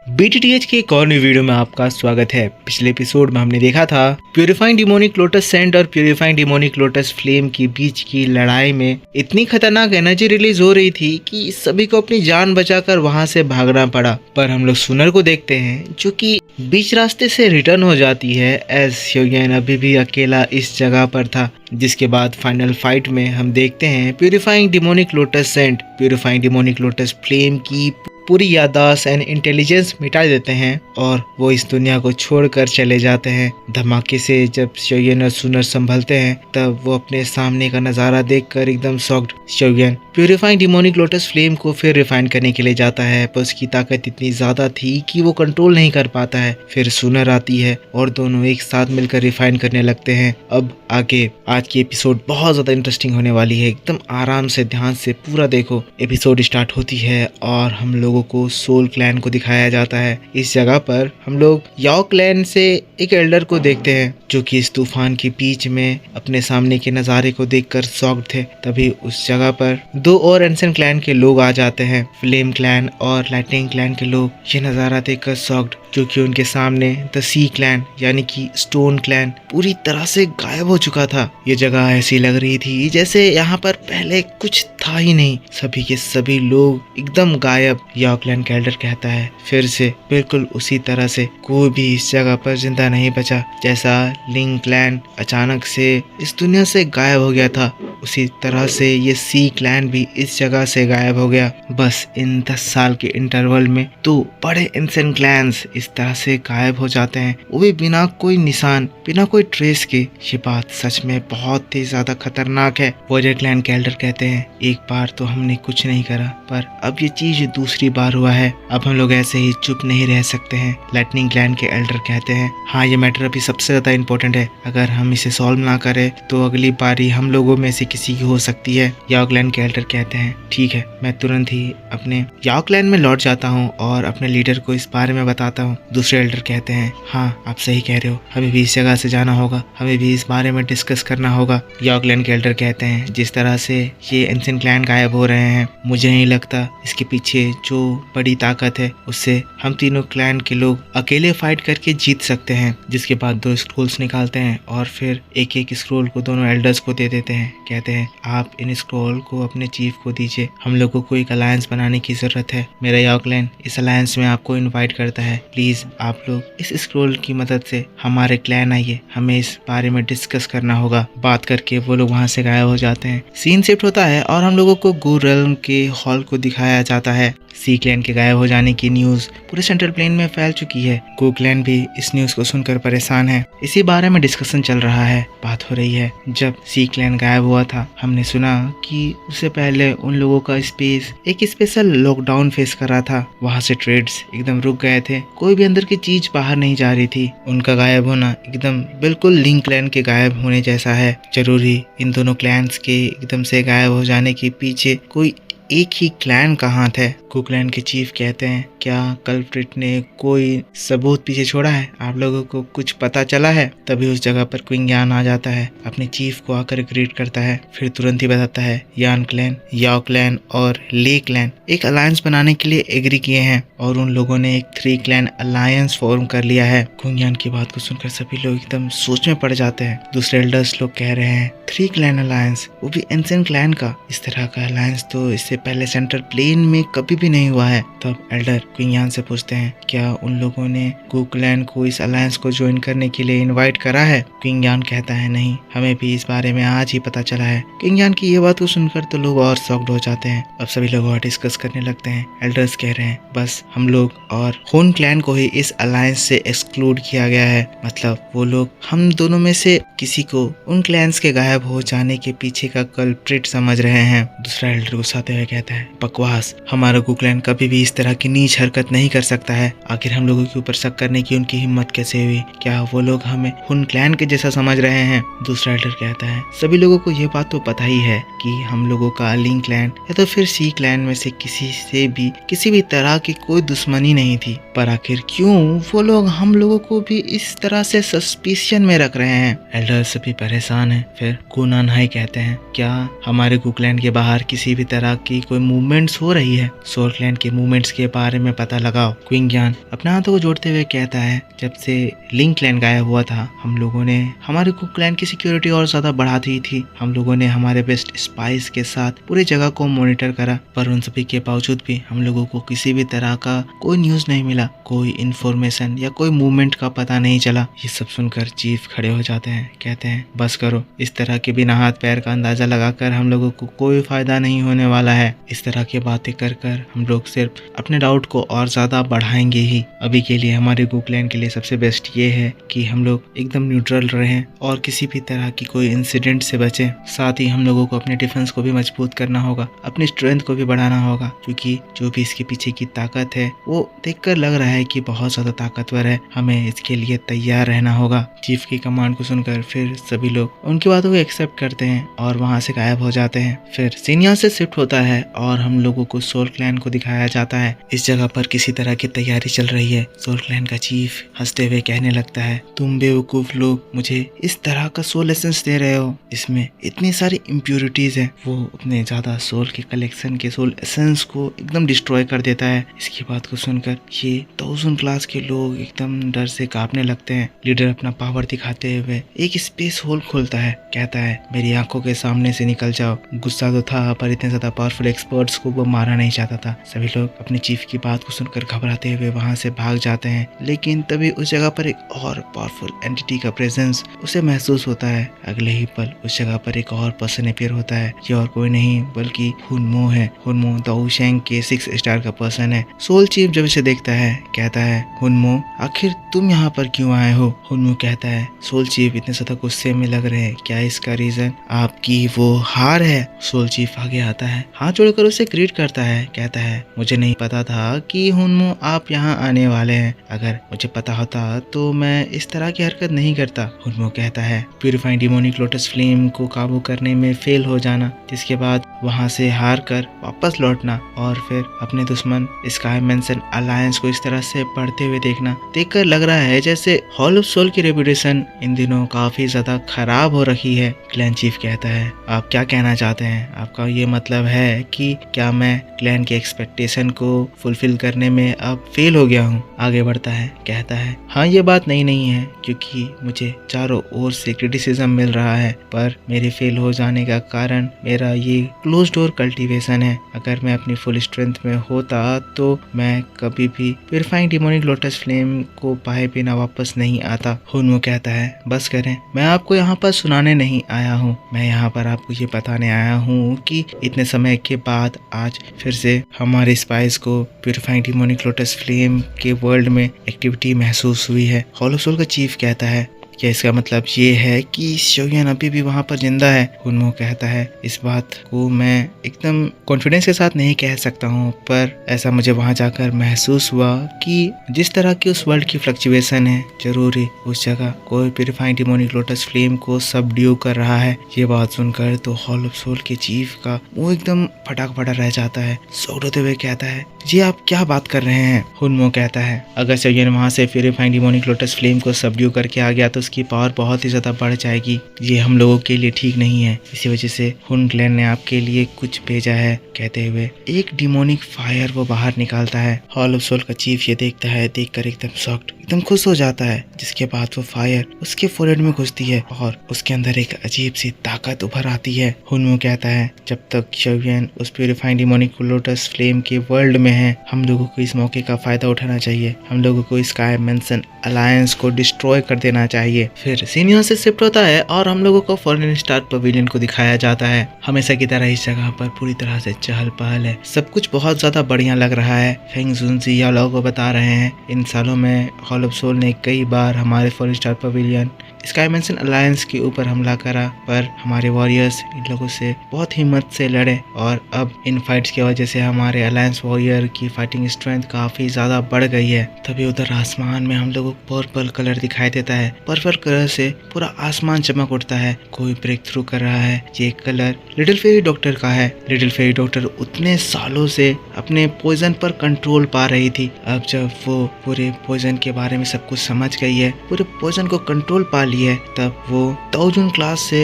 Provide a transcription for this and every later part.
BTTH के एक और नई वीडियो में आपका स्वागत है। पिछले एपिसोड में हमने देखा था प्यूरिफाइंग डिमोनिक लोटस सेंट और प्यूरिफाइंग डिमोनिक लोटस फ्लेम के बीच की लड़ाई में इतनी खतरनाक एनर्जी रिलीज हो रही थी कि सभी को अपनी जान बचाकर वहां से भागना पड़ा। पर हम लोग सुनर को देखते हैं जो कि बीच रास्ते से रिटर्न हो जाती है एज श्योगेन अभी भी अकेला इस जगह पर था। जिसके बाद फाइनल फाइट में हम देखते हैं purifying demonic lotus saint purifying demonic lotus flame की पूरी याददाश्त एंड इंटेलिजेंस मिटा देते हैं और वो इस दुनिया को छोड़कर चले जाते हैं। धमाके से जब श्योगेन और सुनर संभलते हैं तब वो अपने सामने का नज़ारा देखकर एकदम शॉक्ड। श्योगेन प्यूरिफाइंग डिमोनिक लोटस फ्लेम को फिर रिफाइन करने के लिए जाता है पर उसकी ताकत इतनी ज़्यादा थी कि वो कंट्रोल नहीं कर पाता है। फिर सुनर आती है और दोनों एक साथ मिलकर रिफाइन करने लगते हैं। अब आगे आज की एपिसोड बहुत ज़्यादा इंटरेस्टिंग होने वाली है। एकदम आराम से ध्यान से पूरा देखो। एपिसोड स्टार्ट होती है और हम लोगों को सोल क्लैन को दिखाया जाता है। इस जगह पर हम लोग याओ क्लैन से एक एल्डर को देखते हैं जो कि इस तूफान के बीच में अपने सामने के नज़ारे को देखकर शॉक्ड थे। तभी उस जगह पर दो और एंसेंट क्लैन के लोग आ जाते हैं। फ्लेम क्लैन और लाइटनिंग क्लैन के लोग ये नज़ारा देखकर शॉक्ड क्योंकि उनके सामने द सी क्लैन यानी कि स्टोन क्लैन पूरी तरह से गायब हो चुका था। ये जगह ऐसी लग रही थी जैसे यहाँ पर पहले कुछ था ही नहीं। सभी के सभी लोग एकदम गायब। याओ क्लैन का एल्डर कहता है फिर से बिल्कुल उसी तरह से कोई भी इस जगह पर जिंदा नहीं बचा। जैसा लिंग क्लैन अचानक से इस दुनिया से गायब हो गया था उसी तरह से ये सी क्लैन भी इस जगह से गायब हो गया। बस इन 10 साल के इंटरवल में तो बड़े एंसेंट क्लैन्स इस तरह से गायब हो जाते हैं, वो भी बिना कोई निशान बिना कोई ट्रेस के। ये बात सच में बहुत ही ज्यादा खतरनाक है। वॉरियर क्लैन के एल्डर कहते हैं एक बार तो हमने कुछ नहीं करा पर अब ये चीज दूसरी बार हुआ है। अब हम लोग ऐसे ही चुप नहीं रह सकते हैं। लाइटनिंग क्लैन के एल्डर कहते हैं हाँ ये मैटर अभी सबसे ज्यादा इम्पोर्टेंट है। अगर हम इसे सॉल्व ना करें तो अगली बारी हम लोगों में से किसी की हो सकती है। याओ क्लैन के एल्डर कहते हैं ठीक है मैं तुरंत ही अपने याओ क्लैन में लौट जाता हूँ और अपने लीडर को इस बारे में बताता हूँ। दूसरे एल्डर कहते हैं हाँ आप सही कह रहे हो, हमें भी इस जगह से जाना होगा, हमें भी इस बारे में डिस्कस करना होगा। याओ क्लैन के एल्डर कहते हैं जिस तरह से ये एंसेंट क्लैन गायब हो रहे हैं मुझे नहीं लगता इसके पीछे जो बड़ी ताकत है उससे हम तीनों क्लैन के लोग अकेले फाइट करके जीत सकते हैं। जिसके बाद 2 स्क्रोल्स निकालते हैं और फिर एक एक स्क्रोल को दोनों एल्डर्स को दे देते हैं। कहते हैं आप इन स्क्रोल को अपने चीफ को दीजिए, हम लोगों को एक अलायंस बनाने की जरूरत है। मेरा याओ क्लैन इस अलायंस में आपको इनवाइट करता है। प्लीज आप लोग इस स्क्रोल की मदद से हमारे क्लैन आइए, हमें इस बारे में डिस्कस करना होगा। बात करके वो लोग वहाँ से गायब हो जाते हैं। सीन शिफ्ट होता है और हम लोगों को गू रेल्म के हॉल को दिखाया जाता है। सी क्लैन के गायब हो जाने की न्यूज़ पूरे सेंट्रल प्लेन में फैल चुकी है। गू क्लैन भी इस न्यूज़ को सुनकर परेशान है। इसी बारे में डिस्कशन चल रहा है। बात हो रही है जब सी क्लैन गायब हुआ था हमने सुना कि उससे पहले उन लोगों का स्पेस एक स्पेशल लॉकडाउन फेस कर रहा था। वहाँ से ट्रेड्स एकदम रुक गए थे, कोई भी अंदर की चीज बाहर नहीं जा रही थी। उनका गायब होना एकदम बिल्कुल लिंग क्लैन के गायब होने जैसा है। जरूरी इन दोनों क्लैन्स के एकदम से गायब हो जाने के पीछे कोई एक ही क्लैन का हाथ है। गू क्लैन के चीफ कहते हैं क्या कल्प्रिट ने कोई सबूत पीछे छोड़ा है, आप लोगों को कुछ पता चला है? तभी उस जगह पर क्विंग यान आ जाता है, अपने चीफ को आकर ग्रीट करता है, फिर तुरंत ही बताता है यान क्लैन, याओ क्लैन और ले क्लैन एक अलायंस बनाने के लिए एग्री किए हैं और उन लोगों ने एक 3 क्लैन अलायंस फॉर्म कर लिया है। क्विंग यान की बात को सुनकर सभी लोग एकदम सोच में पड़ जाते हैं। दूसरे एल्डर्स लोग कह रहे हैं 3 क्लैन अलायंस, वो भी एंसेंट क्लैन का। इस तरह का अलायंस तो इससे पहले सेंट्रल प्लेन में कभी भी नहीं हुआ है। तब एल्डर क्विंग यान से पूछते हैं क्या उन लोगों ने गू क्लैन को इस अलायंस को ज्वाइन करने के लिए इनवाइट करा है? क्विंग यान कहता है नहीं, हमें भी इस बारे में आज ही पता चला है। क्विंग यान की ये बात को सुनकर तो लोग और शॉक्ड हो जाते हैं। अब सभी लोग और डिस्कस करने लगते हैं। एल्डर्स कह रहे हैं बस हम लोग और हुन क्लैन को ही इस अलायंस से एक्सक्लूड किया गया है, मतलब वो लोग हम दोनों में से किसी को उन क्लैन्स के गायब हो जाने के पीछे का कल्प्रिट समझ रहे हैं। दूसरा एल्डर गुस्साते हुए कहता है बकवास, हमारा गू क्लैन कभी भी इस तरह की नीच हरकत नहीं कर सकता है। आखिर हम लोगों के ऊपर शक करने की उनकी हिम्मत कैसे हुई? क्या वो लोग हमें हुन क्लैन के जैसा समझ रहे हैं? दूसरा एल्डर कहता है सभी लोगों को ये बात तो पता ही है कि हम लोगों का लिंग क्लैन या तो फिर सी क्लैन में से किसी भी तरह की कोई दुश्मनी नहीं थी, पर आखिर क्यों वो लोग हम लोगों को भी इस तरह से सस्पिशियन में रख रहे हैं? एल्डर सभी परेशान हैं। फिर गुनान हाई कहते हैं क्या हमारे गू क्लैन के बाहर किसी भी तरह की की कोई मूवमेंट्स हो रही है, सोल क्लैन के मूवमेंट्स के बारे में पता लगाओ। क्वीन ज्ञान अपने हाथों को जोड़ते हुए कहता है, जब से लिंक क्लैन गायब हुआ था हम लोगों ने हमारे कुक क्लैन की सिक्योरिटी और ज्यादा बढ़ा दी थी। हम लोगों ने हमारे बेस्ट स्पाइस के साथ पूरी जगह को मॉनिटर करा, पर उन सभी के बावजूद भी हम लोगों को किसी भी तरह का कोई न्यूज नहीं मिला, कोई इन्फॉर्मेशन या कोई मूवमेंट का पता नहीं चला। ये सब सुनकर चीफ खड़े हो जाते हैं, कहते हैं बस करो, इस तरह के बिना हाथ पैर का अंदाजा लगाकर हम लोगों को कोई फायदा नहीं होने वाला है। इस तरह की बातें कर कर हम लोग सिर्फ अपने डाउट को और ज्यादा बढ़ाएंगे ही। अभी के लिए हमारे कुक क्लैन के लिए सबसे बेस्ट ये है कि हम लोग एकदम न्यूट्रल रहें और किसी भी तरह की कोई इंसिडेंट से बचें। साथ ही हम लोगों को अपने डिफेंस को भी मजबूत करना होगा, अपनी स्ट्रेंथ को भी बढ़ाना होगा, क्योंकि जो भी इसके पीछे की ताकत है वो देखकर लग रहा है कि बहुत ज्यादा ताकतवर है। हमें इसके लिए तैयार रहना होगा। चीफ की कमांड को सुनकर फिर सभी लोग उनकी बातों को एक्सेप्ट करते हैं और वहां से गायब हो जाते हैं। फिर सीन यहाँ से शिफ्ट होता है और हम लोगों को सोल क्लैन को दिखाया जाता है। इस जगह पर किसी तरह की तैयारी चल रही है। सोल क्लैन का चीफ हंसते हुए कहने लगता है, तुम बेवकूफ लोग मुझे इस तरह का सोल एसेंस दे रहे हो, इसमें इतनी सारी इम्प्योरिटीज है। वो उतने ज्यादा सोल के कलेक्शन के सोल एसेंस को एकदम डिस्ट्रॉय कर देता है। इसकी बात को सुनकर ये 1000 क्लास के लोग एकदम डर से कांपने लगते हैं। लीडर अपना पावर दिखाते हुए एक स्पेस होल खोलता है, कहता है मेरी आंखों के सामने से निकल जाओ। गुस्सा तो था, पर इतने ज्यादा पावरफुल एक्सपर्ट्स को वो मारना नहीं चाहता था। सभी लोग अपने चीफ की बात को सुनकर घबराते हुए वहां से भाग जाते हैं, लेकिन तभी उस जगह पर एक और पावरफुल एंटिटी का प्रेजेंस उसे महसूस होता है। अगले ही पल उस जगह पर एक और पर्सन अपीयर होता है। ये और कोई नहीं बल्कि हुनमो है। हुनमो द वुशेंग के 6 स्टार का पर्सन है। सोल चीफ जब इसे देखता है कहता है, हुनमो आखिर तुम यहाँ पर क्यों आए हो? हुनमो कहता है, सोल चीफ इतने ज्यादा गुस्से में लग रहे हैं, क्या इसका रीजन आपकी वो हार है? सोल चीफ आगे आता है, हाथ जोड़कर उसे ग्रीट करता है, कहता है मुझे नहीं पता था कि हुनमो आप यहाँ आने वाले हैं। अगर मुझे पता होता तो मैं इस तरह की हरकत नहीं करता। हुनमो कहता है, प्यूरिफाइंग डिमोनिक लोटस फ्लेम को काबू करने में फेल हो जाना, जिसके बाद वहां से हार कर वापस लौटना और फिर अपने दुश्मन स्काई मेंशन अलायंस को इस तरह से बढ़ते हुए देखना, देखकर लग रहा है जैसे हॉल ऑफ सोल की रेपुटेशन इन दिनों काफी ज्यादा खराब हो रखी है। क्लैन चीफ कहता है, आप क्या कहना चाहते हैं? आपका ये मतलब है कि क्या मैं क्लैन के एक्सपेक्टेशन को फुलफिल करने में अब फेल हो गया हूँ? आगे बढ़ता है, कहता है, हाँ ये बात नहीं है, क्योंकि मुझे चारों ओर से क्रिटिसिज्म मिल रहा है, पर मेरे फेल हो जाने का कारण मेरा ये क्लोज डोर कल्टीवेशन है। अगर मैं अपनी फुल स्ट्रेंथ में होता तो मैं कभी भी प्यूरिफाइंग डिमोनिक लोटस फ्लेम को पाए बिना वापस नहीं आता। हुनमो कहता है, बस करें, मैं आपको यहाँ पर सुनाने नहीं आया हूँ, मैं यहाँ पर आपको ये बताने आया हूँ कि इतने समय के बाद आज फिर से हमारे स्पाइस को प्यूरिफाइंग डिमोनिक लोटस फ्लेम के वर्ल्ड में एक्टिविटी महसूस हुई है। हॉल ऑफ सोल का चीफ कहता है, क्या इसका मतलब ये है कि शोयन अभी भी वहाँ पर जिंदा है? हुनमो कहता है, इस बात को मैं एकदम कॉन्फिडेंस के साथ नहीं कह सकता हूँ, पर ऐसा मुझे वहाँ जाकर महसूस हुआ कि जिस तरह की उस वर्ल्ड की फ्लक्चुएशन है, जरूरी उस जगह कोई प्यूरिफाइंग डिमोनिक लोटस फ्लेम को सबड्यू कर रहा है। ये बात सुनकर तो हॉल ऑफ सोल के चीफ का वो एकदम फटाक फटा रह जाता है। शॉक्ड होते हुए कहता है, जी आप क्या बात कर रहे हैं? हुनमो कहता है, अगर शोयन वहाँ से प्यूरिफाइंग डिमोनिक लोटस फ्लेम को सबड्यू करके आ गया तो उसकी पावर बहुत ही ज्यादा बढ़ जाएगी। ये हम लोगों के लिए ठीक नहीं है। इसी वजह से हुन क्लैन ने आपके लिए कुछ भेजा है। कहते हुए एक डिमोनिक फायर वो बाहर निकालता है। हॉल ऑफ सोल का चीफ ये देखता है, देखकर एकदम शॉक्ड, एकदम खुश हो जाता है। जिसके बाद वो फायर उसके फोरहेड में घुसती है और उसके अंदर एक अजीब सी ताकत उभर आती है। हुनमो कहता है, जब तक शोयन उस प्यूरिफाइंग डिमोनिक लोटस फ्लेम के वर्ल्ड में है, हम लोगों को इस मौके का फायदा उठाना चाहिए। हम लोगों को स्काई मेंशन अलायंस को डिस्ट्रॉय कर देना चाहिए। फिर सीन यहाँ से शिफ्ट होता है और हम लोगों को फॉरेन स्टार पवेलियन को दिखाया जाता है। हमेशा की तरह इस जगह पर पूरी तरह से चहल पहल है। सब कुछ बहुत ज्यादा बढ़िया लग रहा है। फेंग जुनजी या लोगों को बता रहे हैं, इन सालों में हॉल ऑफ सोल ने कई बार हमारे foreign star pavilion sky mansion alliance के ऊपर हमला करा, पर हमारे वॉरियर्स इन लोगों से बहुत हिम्मत से लड़े और अब इन फाइट्स की वजह से हमारे अलायंस वॉरियर की फाइटिंग स्ट्रेंथ काफी ज्यादा बढ़ गई है। तभी उधर आसमान में हम लोगों को पर्पल कलर दिखाई देता है। पर्पल कलर से पूरा आसमान चमक उठता है। कोई ब्रेक थ्रू कर रहा है। ये कलर लिटिल फेरी डॉक्टर का है। लिटिल फेरी डॉक्टर उतने सालों से अपने पॉइजन पर कंट्रोल पा रही थी। अब जब वो पूरे पॉइजन के बारे में सब कुछ समझ गई है, पूरे पॉइजन को कंट्रोल पा है, तब वो 1000 क्लास से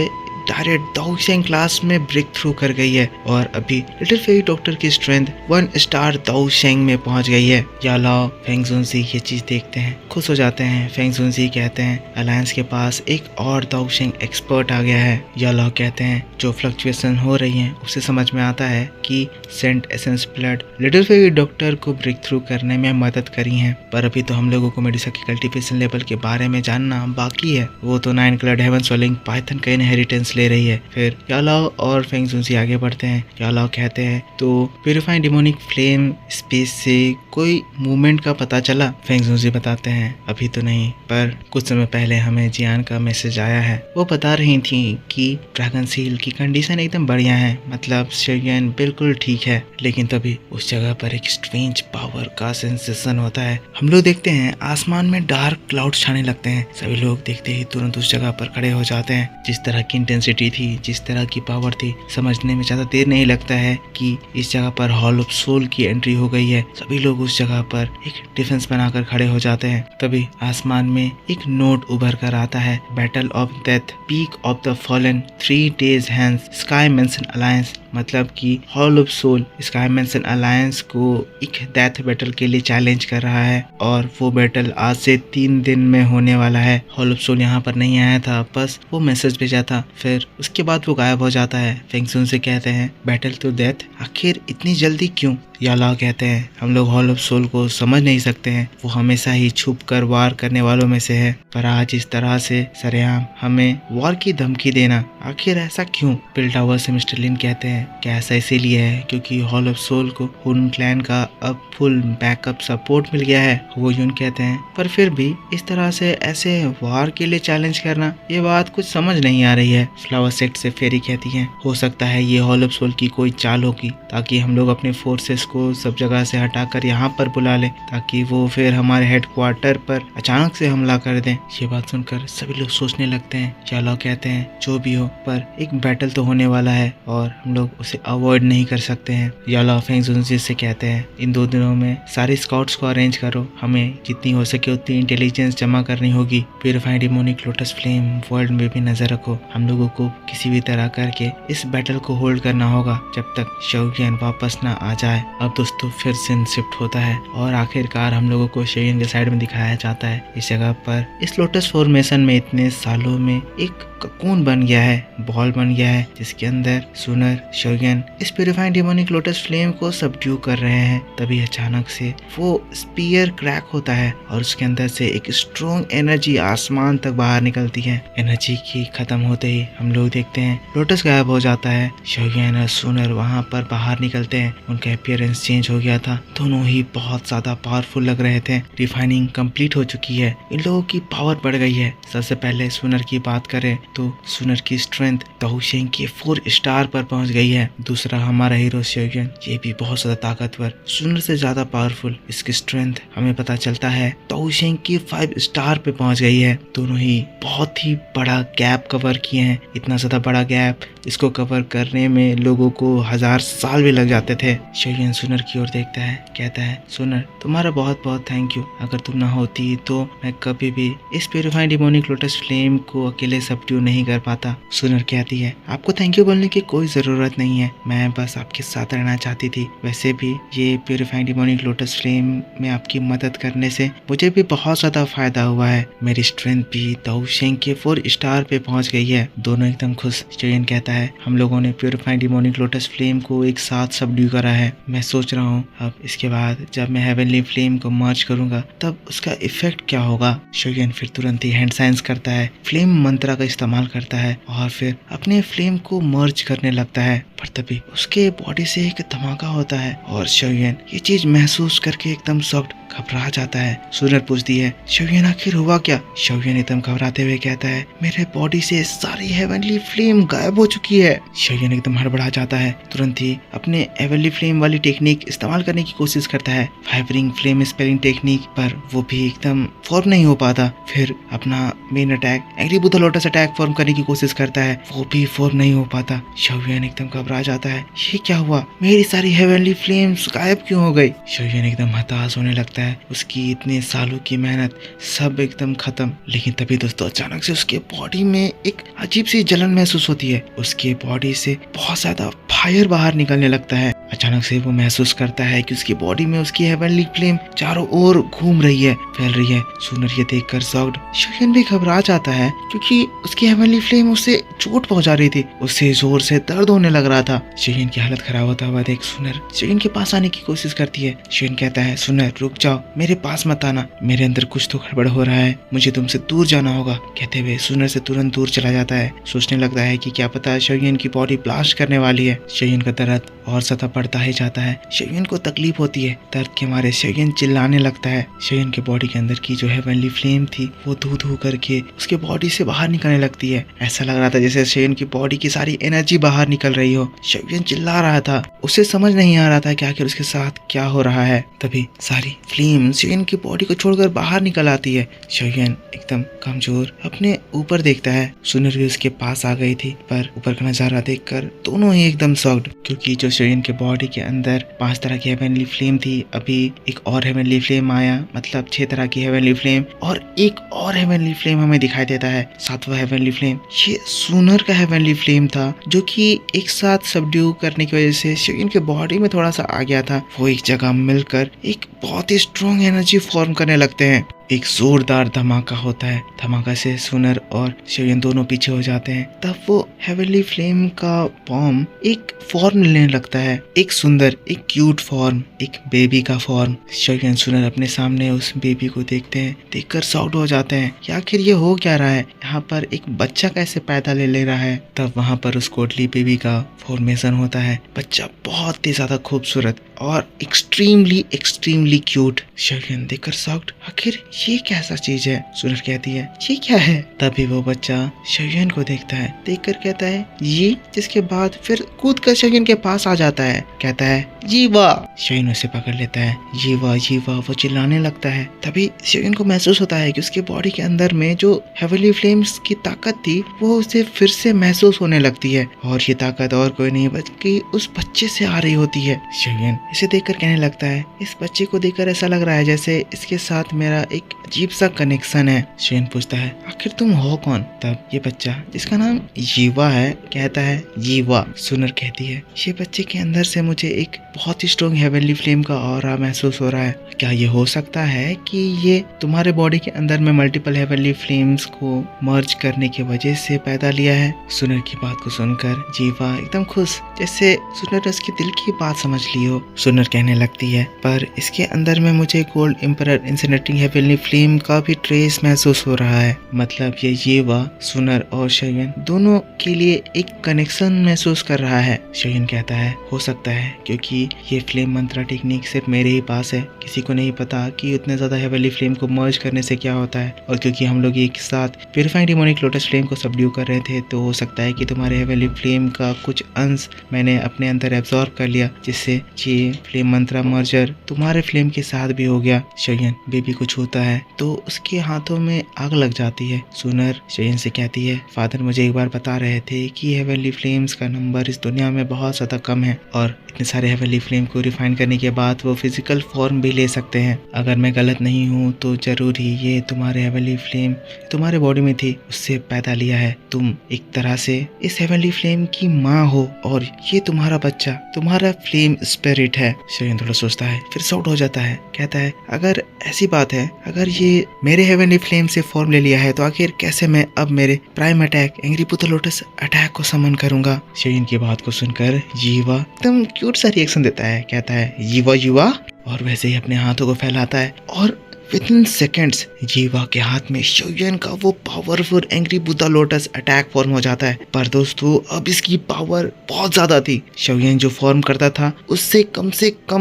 डायरेक्ट दाओशेंग क्लास में ब्रेक थ्रू कर गई है और अभी लिटिल फेरी डॉक्टर की स्ट्रेंथ 1 स्टार दाओशेंग में पहुंच गई है। यालाओ फेंग जुनजी ये चीज देखते हैं, खुश हो जाते हैं। फेंग जुनजी कहते हैं अलायंस के पास एक और दाओशेंग एक्सपर्ट आ गया है। यालाओ कहते हैं जो फ्लक्चुएशन हो रही है उससे समझ में आता है कि Saint essence blood little fairy doctor को ब्रेक थ्रू करने में मदद करी है, पर अभी तो हम लोगों को मेडिसा की कल्टीवेशन लेवल के बारे में जानना बाकी है। वो तो 9 कलर्ड हेवन सोलिंग पाइथन का इनहेरिटेंस ले रही है। फिर यालाओ और फेंग जुनजी आगे बढ़ते हैं। यालाओ कहते हैं तो प्यूरिफाइंग डिमोनिक फ्लेम स्पेस से कोई मूवमेंट का पता चला? फेंग जुनजी बताते हैं अभी तो नहीं, पर कुछ समय पहले हमें जियान का मैसेज आया है। वो बता रही थी कि ड्रैगन सील की कंडीशन एकदम बढ़िया है, मतलब शेरियन बिल्कुल ठीक है। लेकिन तभी उस जगह पर एक स्ट्रेंज पावर का सेंसेशन होता है। हम लोग देखते हैं आसमान में डार्क क्लाउड छाने लगते हैं। सभी लोग देखते ही तुरंत उस जगह पर खड़े हो जाते हैं। जिस तरह की इंटेंसिटी थी, जिस तरह की पावर थी, समझने में ज्यादा देर नहीं लगता है कि इस जगह पर हॉल ऑफ सोल की एंट्री हो गई है। सभी लोग उस जगह पर एक डिफेंस बनाकर खड़े हो जाते हैं। तभी आसमान में एक नोट उभर कर आता है, battle of death, peak of the fallen, 3 days hence, sky mansion alliance. मतलब कि hall of soul sky mansion alliance को एक डेथ बैटल के लिए चैलेंज कर रहा है और वो बैटल आज से 3 दिन में होने वाला है। हॉल ऑफ सोल यहाँ पर नहीं आया था, बस वो मैसेज भेजा था, फिर उसके बाद वो गायब हो जाता है। फेंग जुन से कहते हैं बैटल टू डेथ, आखिर इतनी जल्दी क्यों? यालाओ कहते हैं हम लोग हॉल ऑफ सोल को समझ नहीं सकते हैं, वो हमेशा ही छुप कर वार करने वालों में से है, पर आज इस तरह से सरेआम हमें वार की धमकी देना, आखिर ऐसा क्यों? पिल टावर से मिस्टर लिन कहते हैं क्या ऐसा इसीलिए है क्योंकि हॉल ऑफ सोल को हुन क्लैन का अब फुल बैकअप सपोर्ट मिल गया है? वो यून कहते हैं पर फिर भी इस तरह से ऐसे वार के लिए चैलेंज करना, ये बात कुछ समझ नहीं आ रही है। फ्लावर सेट से फेरी कहती है हो सकता है ये हॉल ऑफ सोल की कोई चाल होगी ताकि हम लोग अपने फोर्सेस को सब जगह से हटाकर यहाँ पर बुला ले, ताकि वो फिर हमारे हेडक्वार्टर पर अचानक से हमला कर दें। ये बात सुनकर सभी लोग सोचने लगते हैं। यालाओ कहते हैं जो भी हो, पर एक बैटल तो होने वाला है और हम लोग उसे अवॉइड नहीं कर सकते हैं। यालाओ फेंग जुनजी से कहते हैं इन 2 दिनों में सारे स्काउट्स को अरेंज करो, हमें जितनी हो सके उतनी इंटेलिजेंस जमा करनी होगी। Purified demonic lotus flame world में भी नजर रखो, हम लोगों को किसी भी तरह करके इस बैटल को होल्ड करना होगा जब तक शोगियन वापस ना आ जाए। अब दोस्तों फिर सीन शिफ्ट होता है और आखिरकार हम लोगों को शोगियन के साइड में दिखाया जाता है। इस जगह पर इस लोटस फॉर्मेशन में इतने सालों में एक ककून बन गया है, बॉल बन गया है, जिसके अंदर सुनर शोगियन इस प्यूरिफाइड डिमोनिक लोटस फ्लेम को सबड्यू कर रहे हैं। तभी अचानक से वो स्पीयर क्रैक होता है और उसके अंदर से एक स्ट्रॉन्ग एनर्जी आसमान तक बाहर निकलती है। एनर्जी की खत्म होते ही हम लोग देखते हैं लोटस गायब हो जाता है। शोगियन और सुनर वहां पर बाहर निकलते हैं, उनका अपीयरेंस चेंज हो गया था, दोनों ही बहुत ज्यादा पावरफुल लग रहे थे। रिफाइनिंग कंप्लीट हो चुकी है, इन लोगों की पावर बढ़ गई है। सबसे पहले सुनर की बात करें तो सुनर की स्ट्रेंथ दाओशेंग के 4 स्टार पर पहुंच गई है। दूसरा हमारा हीरो शोगियन, ये भी बहुत ज्यादा ताकतवर, सुनर से ज्यादा पावरफुल। इसकी स्ट्रेंथ हमें पता चलता है दाओशेंग की 5 स्टार पे पहुंच गई है। दोनों ही बहुत ही बड़ा गैप कवर किए हैं। इतना ज्यादा बड़ा गैप, इसको कवर करने में लोगों को 1000 साल भी लग जाते थे। शोगियन सुनर की ओर देखता है, कहता है सुनर तुम्हारा बहुत बहुत थैंक यू, अगर तुम ना होती तो मैं कभी भी इस प्यूरिफाइड डिमोनिक लोटस फ्लेम को अकेले सबड्यू नहीं कर पाता। सुनर कहती है आपको थैंक यू बोलने की कोई जरूरत नहीं है, मैं बस आपके साथ रहना चाहती थी। वैसे भी ये प्यूरिफाइड डिमोनिक लोटस फ्लेम में आपकी मदद करने से मुझे भी बहुत ज्यादा फायदा हुआ है। मेरी स्ट्रेंथ भी दाओशेंग के 4 स्टार पे पहुंच गई है। दोनों एकदम खुश। शोगियन कहता है हम लोगों ने प्यूरिफाइड डिमोनिक लोटस फ्लेम को एक साथ सबड्यू करा है। मैं सोच रहा हूँ अब इसके बाद जब मैं हेवनली फ्लेम को मर्ज करूंगा तब उसका इफेक्ट क्या होगा। शोगियन फिर तुरंत ही हैंड साइंस करता है, फ्लेम मंत्रा का इस्तेमाल करता है और फिर अपने फ्लेम को मर्ज करने लगता है। पर तभी उसके बॉडी से एक धमाका होता है और शोगियन ये चीज महसूस करके एकदम सॉफ्ट घबरा जाता है। सुनर पूछती है शोगियन आखिर हुआ क्या? शोगियन एकदम घबराते हुए कहता है मेरे बॉडी से सारी हेवनली फ्लेम गायब हो चुकी है। शोगियन एकदम हड़बड़ा जाता है, तुरंत ही अपने हेवनली फ्लेम वाली टेक्निक इस्तेमाल करने की कोशिश करता है, फाइबरिंग फ्लेम स्पेलिंग टेक्निक, पर वो भी एकदम फॉर्म नहीं हो पाता। फिर अपना main attack angry Buddha lotus attack form करने की कोशिश करता है, वो भी फॉर्म नहीं हो पाता। शोगियन एकदम घबरा जाता है, ये क्या हुआ, मेरी सारी हेवनली फ्लेम्स गायब क्यों हो गई? शोगियन एकदम हताश होने लगता लगता है उसकी इतने सालों की मेहनत सब एकदम खत्म। लेकिन तभी दोस्तों अचानक से उसके बॉडी में एक अजीब सी जलन महसूस होती है। उसके बॉडी से बहुत ज्यादा फायर बाहर निकलने लगता है। अचानक से वो महसूस करता है कि उसकी बॉडी में उसकी हेवनली फ्लेम चारों ओर घूम रही है, फैल रही है। सुनर ये देखकर शॉक्ड शोयन भी घबरा जाता है क्योंकि उसकी हेवनली फ्लेम उसे चोट पहुंचा रही थी। उससे जोर से दर्द होने लग रहा था। शोयन की हालत खराब होता हुआ देख सुनर शोयन के पास आने की कोशिश करती है। शोयन कहता है सुनर रुक जाओ, मेरे पास मत आना, मेरे अंदर कुछ तो गड़बड़ हो रहा है, मुझे तुमसे दूर जाना होगा। कहते हुए सुनर से तुरंत दूर चला जाता है। सोचने लगता है कि क्या पता शोयन की बॉडी ब्लास्ट करने वाली है। शोयन का दर्द और ज्यादा बढ़ता ही जाता है। शोयन को तकलीफ होती है। दर्द के मारे शोयन चिल्लाने लगता है। शोयन के बॉडी के अंदर की जो हेवनली फ्लेम थी वो धू धू करके उसके बॉडी से बाहर निकलने लगती है। ऐसा लग रहा था जैसे शोयन की बॉडी की सारी एनर्जी बाहर निकल रही हो। शोयन चिल्ला रहा था, उसे समझ नहीं आ रहा था कि आखिर उसके साथ क्या हो रहा है। तभी सारी फ्लेम शोयन की बॉडी को छोड़कर बाहर निकल आती है। शोयन एकदम कमजोर अपने ऊपर देखता है। सुनर भी उसके पास आ गई थी, पर ऊपर का नजारा देखकर दोनों ही एकदम शॉक्ड, क्योंकि जो शोयन के बॉडी के अंदर 5 तरह की हेवनली फ्लेम थी, अभी एक और हेवनली फ्लेम आया, मतलब 6 तरह की हेवनली फ्लेम, और एक और हेवनली फ्लेम हमें दिखाई देता है, 7वां हेवनली फ्लेम। ये सुनर का हेवनली फ्लेम था जो कि एक साथ सबड्यू करने की वजह से शोयन के बॉडी में थोड़ा सा आ गया था। वो एक जगह मिलकर एक बहुत ही स्ट्रॉन्ग एनर्जी फॉर्म करने लगते हैं। एक जोरदार धमाका होता है। धमाका से सुनर और शोयन दोनों पीछे हो जाते हैं। तब वो हेवनली फ्लेम का फॉर्म एक फॉर्म लेने लगता है, एक सुंदर, एक क्यूट फॉर्म, एक बेबी का फॉर्म। शोयन सुनर अपने सामने उस बेबी को देखते हैं, देखकर शॉक्ड हो जाते हैं कि आखिर ये हो क्या रहा है, यहाँ पर एक बच्चा कैसे पैदा ले रहा है। तब वहाँ पर उस कोटली बेबी का फॉर्मेशन होता है। बच्चा बहुत ही ज्यादा खूबसूरत और एक्सट्रीमली क्यूट। शोयन देखकर शॉक्ड, आखिर ये कैसा चीज है। सुनर कहती है ये क्या है। तभी वो बच्चा शोयन को देखता है, देखकर कहता है ये, जिसके बाद फिर कूद कर शोयन के पास आ जाता है, कहता है जीवा। शोयन उसे पकड़ लेता है। जीवा जीवा वो चिल्लाने लगता है। तभी शोयन को महसूस होता है कि उसके बॉडी के अंदर में जो हेवनली फ्लेम्स की ताकत थी वो उसे फिर से महसूस होने लगती है, और ये ताकत और कोई नहीं बल्कि उस बच्चे से आ रही होती है। शोयन इसे देखकर कहने लगता है, इस बच्चे को देखकर ऐसा लग रहा है जैसे इसके साथ मेरा एक अजीब सा कनेक्शन है। शोयन पूछता है आखिर तुम हो कौन। तब ये बच्चा, जिसका नाम जीवा है, कहता है जीवा। सुनर कहती है ये बच्चे के अंदर से मुझे एक बहुत ही स्ट्रॉन्ग हेवनली फ्लेम का ऑरा महसूस हो रहा है। क्या ये हो सकता है कि ये तुम्हारे बॉडी के अंदर में मल्टीपल हेवनली फ्लेम्स को मर्ज करने की वजह से पैदा लिया है। सुनर की बात को सुनकर जीवा एकदम खुश, जैसे सुनर ने उसके दिल की बात समझ ली हो। सुनर कहने लगती है पर इसके अंदर में मुझे गोल्ड एम्परर इंसिनेटिंग हेवनली फ्लेम का भी ट्रेस महसूस हो रहा है। मतलब ये जीवा, सुनर और शोयन दोनों के लिए एक कनेक्शन महसूस कर रहा है। शोयन कहता है हो सकता है क्योंकि ये फ्लेम मंत्रा टेक्निक सिर्फ मेरे ही पास है, किसी को नहीं पता कि उतने ज्यादा हेवनली फ्लेम को मर्ज करने से क्या होता है, और क्योंकि हम लोग एक साथ प्यूरिफाइंग डिमोनिक लोटस फ्लेम को सबड्यू कर रहे थे, तो हो सकता है कि तुम्हारे हेवनली फ्लेम का कुछ अंश मैंने अपने अंदर एब्जॉर्ब कर लिया, जिससे ये फ्लेम मंत्रा मर्जर तुम्हारे फ्लेम के साथ भी हो गया। शोयन बेबी को छूता है तो उसके हाथों में आग लग जाती है। सुनर शोयन से कहती है फादर मुझे एक बार बता रहे थे कि हेवनली फ्लेम्स का नंबर इस दुनिया में बहुत ज्यादा कम है, और इतने सारे हेवनली फ्लेम को रिफाइन करने के बाद वो फिजिकल फॉर्म भी ले सकते हैं। अगर मैं गलत नहीं हूँ तो जरूर ही ये तुम्हारे हेवनली फ्लेम तुम्हारे बॉडी में थी उससे पैदा लिया है। तुम एक तरह से इस हेवनली फ्लेम की माँ हो और ये तुम्हारा बच्चा तुम्हारा फ्लेम स्पिरिट है। शोयन थोड़ा सोचता है, फिर शॉक्ड हो जाता है, कहता है अगर ऐसी बात है, अगर ये मेरे हेवनली फ्लेम से फॉर्म ले लिया है तो आखिर कैसे मैं अब मेरे prime attack angry Buddha lotus attack को समन करूंगा। शोयन की बात को सुनकर जीवा एकदम क्यूट सा रिएक्शन देता है, कहता है जीवा जीवा, और वैसे ही अपने हाथों को फैलाता है और विदिन सेकेंड्स जीवा के हाथ में शोयन का वो powerful angry Buddha lotus attack form हो जाता है। पर दोस्तों अब इसकी पावर बहुत ज्यादा थी। शोयन जो फॉर्म करता था उससे कम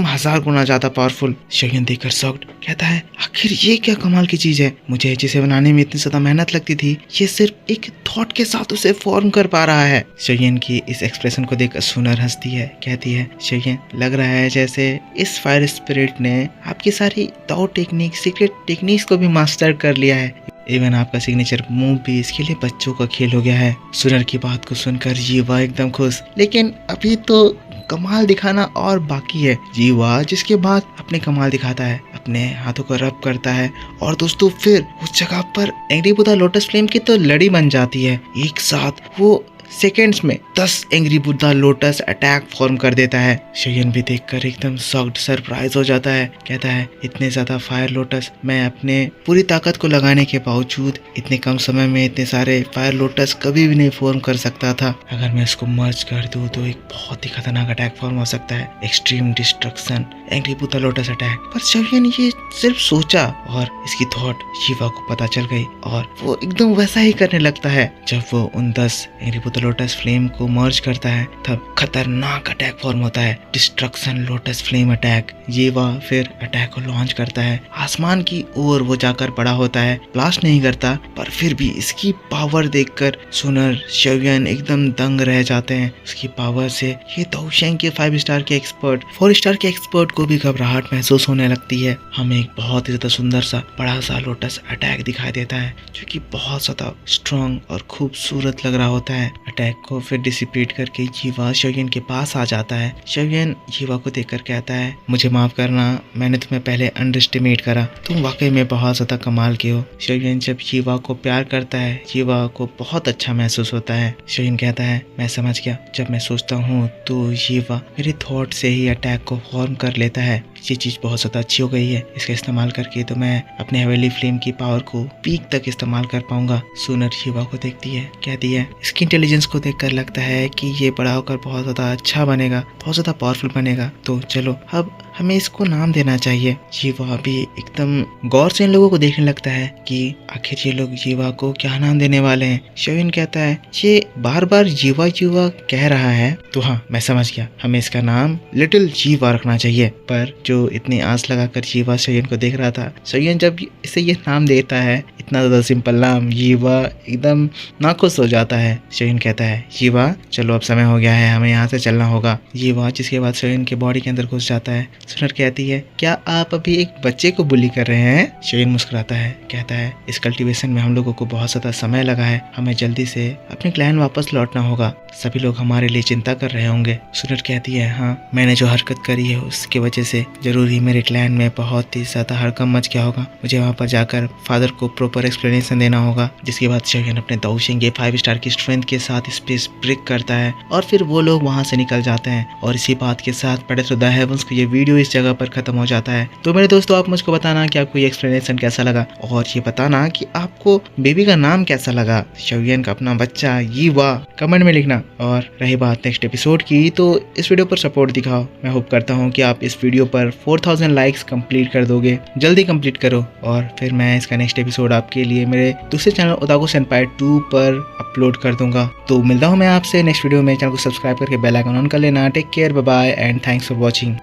1000 गुना ज्यादा पावरफुल। शोयन देखकर शॉक्ड, कहता है आखिर ये क्या कमाल की चीज है, मुझे जिसे बनाने में इतनी ज्यादा मेहनत लगती थी ये सिर्फ एक थॉट के साथ उसे फॉर्म कर पा रहा है। शोयन की इस एक्सप्रेशन को देखकर सुनर हंसती है, कहती है शोयन लग रहा है जैसे इस फायर स्पिरिट ने आपकी सारी दाओ टेक्निक टेक्निक्स को भी मास्टर कर लिया है, इवन आपका सिग्नेचर मूव भी इसके लिए बच्चों का खेल हो गया है। सुनर की बात को सुनकर जीवा एकदम खुश, लेकिन अभी तो कमाल दिखाना और बाकी है। जीवा जिसके बाद अपने कमाल दिखाता है, अपने हाथों को रब करता है और दोस्तों फिर उस जगह पर एंग्री बुद्धा लोटस फ्लेम की तो लड़ी बन जाती है। एक साथ वो सेकेंड्स में 10 angry Buddha lotus attack form कर देता है। शयन भी देखकर एकदम शॉक्ड सरप्राइज हो जाता है। कहता है इतने ज्यादा फायर लोटस मैं अपने पूरी ताकत को लगाने के बावजूद इतने कम समय में इतने सारे फायर लोटस कभी भी नहीं फॉर्म कर सकता था। अगर मैं इसको मर्ज कर दूं तो एक बहुत ही खतरनाक अटैक फॉर्म हो सकता है, extreme destruction angry Buddha lotus attack. पर शयन ये सिर्फ सोचा और इसकी थॉट शिवा को पता चल गई और वो एकदम वैसा ही करने लगता है। जब वो उन 10 एंग्री बुद्धा लोटस फ्लेम को मर्ज करता है तब खतरनाक अटैक फॉर्म होता है, डिस्ट्रक्शन लोटस फ्लेम अटैक। ये वह फिर अटैक को लॉन्च करता है। आसमान की ओर वो जाकर पड़ा होता है, ब्लास्ट नहीं करता पर फिर भी इसकी पावर देखकर सुनर शयन एकदम दंग रह जाते हैं। उसकी पावर से ये दोशेंग के 5 स्टार के एक्सपर्ट 4 स्टार के एक्सपर्ट को भी घबराहट महसूस होने लगती है। हमें एक बहुत ही ज्यादा सुंदर सा बड़ा सा लोटस अटैक दिखाई देता है जो कि बहुत ज्यादा स्ट्रॉन्ग और खूबसूरत लग रहा होता है। अटैक को फिर डिसिपेट करके जीवा शयन के पास आ जाता है। शयन जीवा को देखकर कहता है मुझे माफ करना, मैंने तुम्हें पहले अंडर एस्टिमेट करा, तुम वाकई में बहुत ज्यादा कमाल के हो। शयन जब जीवा को प्यार करता है जीवा को बहुत अच्छा महसूस होता है। शयन कहता है मैं समझ गया, जब मैं सोचता हूँ तो जीवा मेरे थॉट से ही अटैक को फॉर्म कर लेता है। ये चीज बहुत ज्यादा अच्छी हो गई है, इसका इस्तेमाल करके तो मैं अपने हेवेली फ्लेम की पावर को पीक तक इस्तेमाल कर पाऊंगा। सुनर शिवा को देखती है, कहती है इसकी इंटेलिजेंस को देखकर लगता है कि ये बड़ा होकर बहुत ज्यादा अच्छा बनेगा, बहुत ज्यादा पावरफुल बनेगा, तो चलो अब हमें इसको नाम देना चाहिए। जीवा भी एकदम गौर से इन लोगों को देखने लगता है कि आखिर ये लोग जीवा को क्या नाम देने वाले हैं। शयन कहता है ये बार बार जीवा जीवा कह रहा है तो हाँ मैं समझ गया, हमें इसका नाम लिटिल जीवा रखना चाहिए। पर जो इतनी आस लगाकर जीवा शयन को देख रहा था, शयन जब इसे ये नाम देता है इतना ज्यादा सिंपल नाम, जीवा एकदम नाखुश हो जाता है। शयन कहता है जीवा चलो अब समय हो गया है, हमें यहाँ से चलना होगा। जीवा जिसके बाद शयन के बॉडी के अंदर घुस जाता है। सुनर कहती है क्या आप अभी एक बच्चे को बुली कर रहे हैं? शयन मुस्कुराता है, कहता है इस कल्टीवेशन में हम लोगों को बहुत ज्यादा समय लगा है, हमें जल्दी से अपने क्लैन वापस लौटना होगा, सभी लोग हमारे लिए चिंता कर रहे होंगे। सुनर कहती है हाँ मैंने जो हरकत करी है उसकी वजह से जरूर ही मेरे क्लैन में बहुत ही ज्यादा हड़कंप मच गया होगा, मुझे वहाँ पर जाकर फादर को प्रॉपर एक्सप्लेनेशन देना होगा। जिसके बाद शयन अपने दोशेंग 5 स्टार की स्ट्रेंथ के साथ स्पेस ब्रेक करता है और फिर वो लोग वहाँ से निकल जाते हैं। और इसी बात के साथ प्रेडेटर द हेवंस को ये वीडियो इस जगह पर खत्म हो जाता है। तो मेरे दोस्तों आप मुझको बताना कि आपको ये एक्सप्लेनेशन कैसा लगा और ये बताना कि आपको बेबी का नाम कैसा लगा, शयन का अपना बच्चा यीवा, कमेंट में लिखना। और रही बात नेक्स्ट एपिसोड की तो इस वीडियो पर सपोर्ट दिखाओ। मैं होप करता हूँ कि आप इस वीडियो पर 4000 लाइक्स कंप्लीट कर दोगे, जल्दी कंप्लीट करो और फिर मैं इसका नेक्स्ट एपिसोड आपके लिए मेरे दूसरे चैनल ओतागो सेनपाई 2 पर अपलोड कर दूंगा। तो मिलता हूँ मैं आपसे नेक्स्ट वीडियो में। चैनल को सब्सक्राइब करके बेल आइकन ऑन कर लेना। Take care, bye bye and thanks for watching.